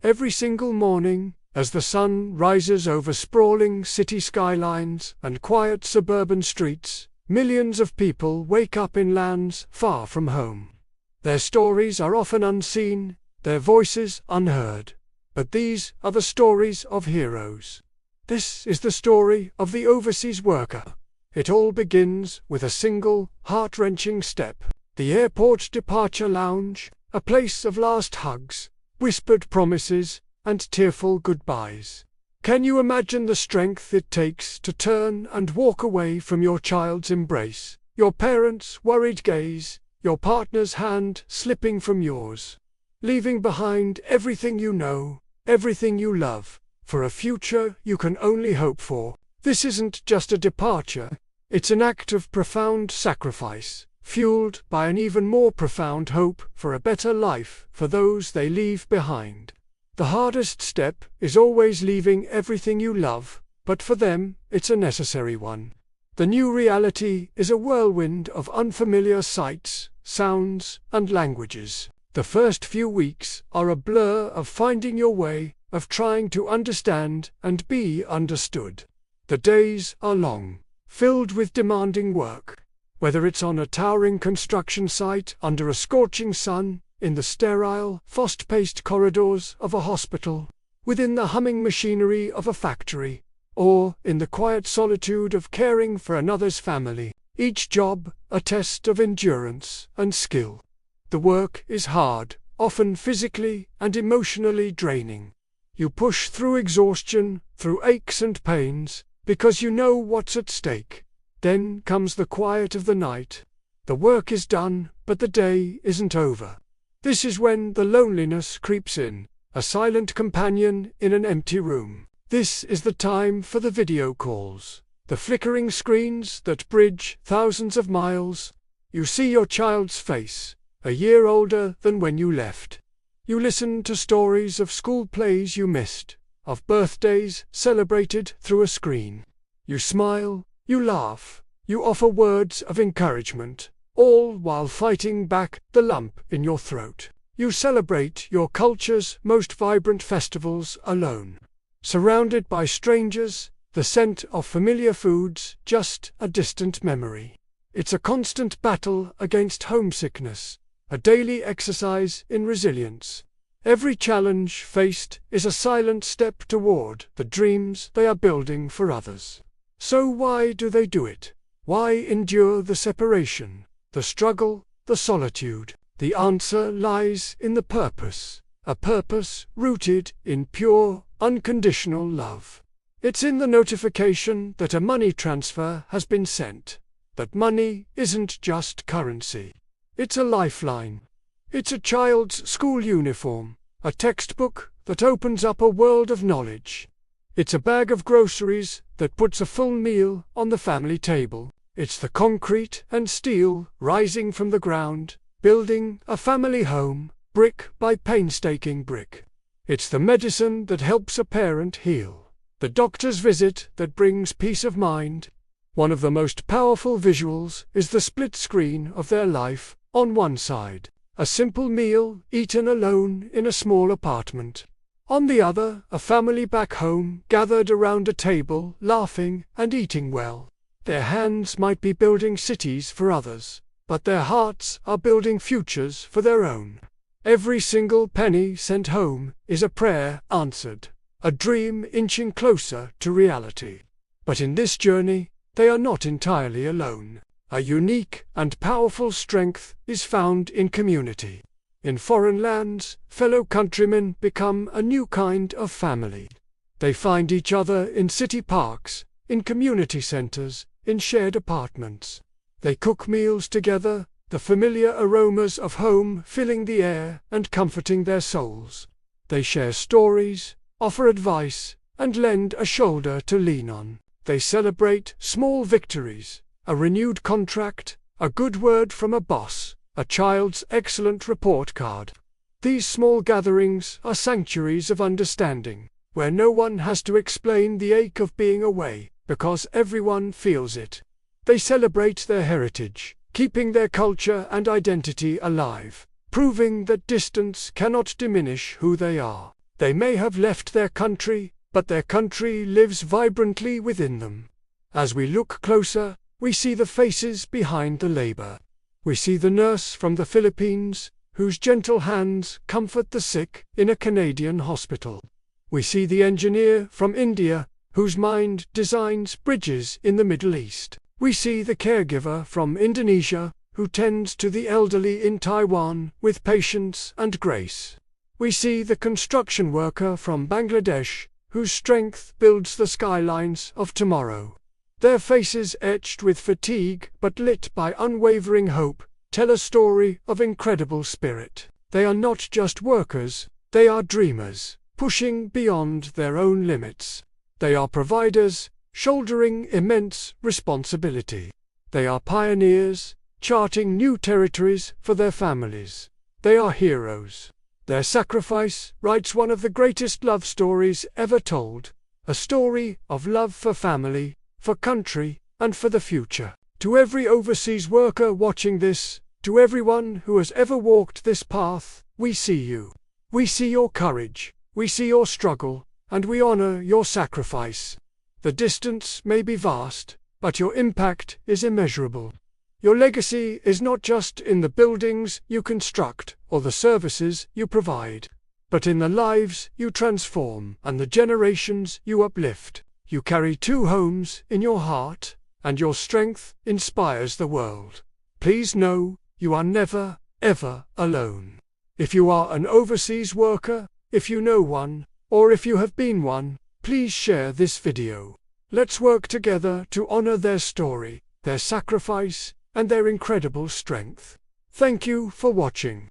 Every single morning, as the sun rises over sprawling city skylines and quiet suburban streets, millions of people wake up in lands far from home. Their stories are often unseen, their voices unheard. But these are the stories of heroes. This is the story of the overseas worker. It all begins with a single, heart-wrenching step. The airport departure lounge, a place of last hugs, whispered promises, and tearful goodbyes. Can you imagine the strength it takes to turn and walk away from your child's embrace, your parents' worried gaze, your partner's hand slipping from yours, leaving behind everything you know, everything you love, for a future you can only hope for? This isn't just a departure, it's an act of profound sacrifice, fueled by an even more profound hope for a better life for those they leave behind. The hardest step is always leaving everything you love, but for them, it's a necessary one. The new reality is a whirlwind of unfamiliar sights, sounds, and languages. The first few weeks are a blur of finding your way, of trying to understand and be understood. The days are long, filled with demanding work. Whether it's on a towering construction site under a scorching sun, in the sterile, fast-paced corridors of a hospital, within the humming machinery of a factory, or in the quiet solitude of caring for another's family, each job a test of endurance and skill. The work is hard, often physically and emotionally draining. You push through exhaustion, through aches and pains, because you know what's at stake. Then comes the quiet of the night. The work is done, but the day isn't over. This is when the loneliness creeps in, a silent companion in an empty room. This is the time for the video calls, the flickering screens that bridge thousands of miles. You see your child's face, a year older than when you left. You listen to stories of school plays you missed, of birthdays celebrated through a screen. You smile, you laugh, you offer words of encouragement, all while fighting back the lump in your throat. You celebrate your culture's most vibrant festivals alone, surrounded by strangers, the scent of familiar foods just a distant memory. It's a constant battle against homesickness, a daily exercise in resilience. Every challenge faced is a silent step toward the dreams they are building for others. So why do they do it? Why endure the separation, the struggle, the solitude? The answer lies in the purpose, a purpose rooted in pure, unconditional love. It's in the notification that a money transfer has been sent, that money isn't just currency. It's a lifeline. It's a child's school uniform, a textbook that opens up a world of knowledge. It's a bag of groceries that puts a full meal on the family table. It's the concrete and steel rising from the ground, building a family home, brick by painstaking brick. It's the medicine that helps a parent heal, the doctor's visit that brings peace of mind. One of the most powerful visuals is the split screen of their life. On one side, a simple meal eaten alone in a small apartment. On the other, a family back home gathered around a table, laughing and eating well. Their hands might be building cities for others, but their hearts are building futures for their own. Every single penny sent home is a prayer answered, a dream inching closer to reality. But in this journey, they are not entirely alone. A unique and powerful strength is found in community. In foreign lands, fellow countrymen become a new kind of family. They find each other in city parks, in community centers, in shared apartments. They cook meals together, the familiar aromas of home filling the air and comforting their souls. They share stories, offer advice, and lend a shoulder to lean on. They celebrate small victories, a renewed contract, a good word from a boss, a child's excellent report card. These small gatherings are sanctuaries of understanding, where no one has to explain the ache of being away, because everyone feels it. They celebrate their heritage, keeping their culture and identity alive, proving that distance cannot diminish who they are. They may have left their country, but their country lives vibrantly within them. As we look closer, we see the faces behind the labor. We see the nurse from the Philippines, whose gentle hands comfort the sick in a Canadian hospital. We see the engineer from India, whose mind designs bridges in the Middle East. We see the caregiver from Indonesia, who tends to the elderly in Taiwan with patience and grace. We see the construction worker from Bangladesh, whose strength builds the skylines of tomorrow. Their faces etched with fatigue but lit by unwavering hope tell a story of incredible spirit. They are not just workers, they are dreamers, pushing beyond their own limits. They are providers, shouldering immense responsibility. They are pioneers, charting new territories for their families. They are heroes. Their sacrifice writes one of the greatest love stories ever told, a story of love for family, for country, and for the future. To every overseas worker watching this, to everyone who has ever walked this path, we see you. We see your courage, we see your struggle, and we honor your sacrifice. The distance may be vast, but your impact is immeasurable. Your legacy is not just in the buildings you construct or the services you provide, but in the lives you transform and the generations you uplift. You carry 2 homes in your heart, and your strength inspires the world. Please know, you are never, ever alone. If you are an overseas worker, if you know one, or if you have been one, please share this video. Let's work together to honor their story, their sacrifice, and their incredible strength. Thank you for watching.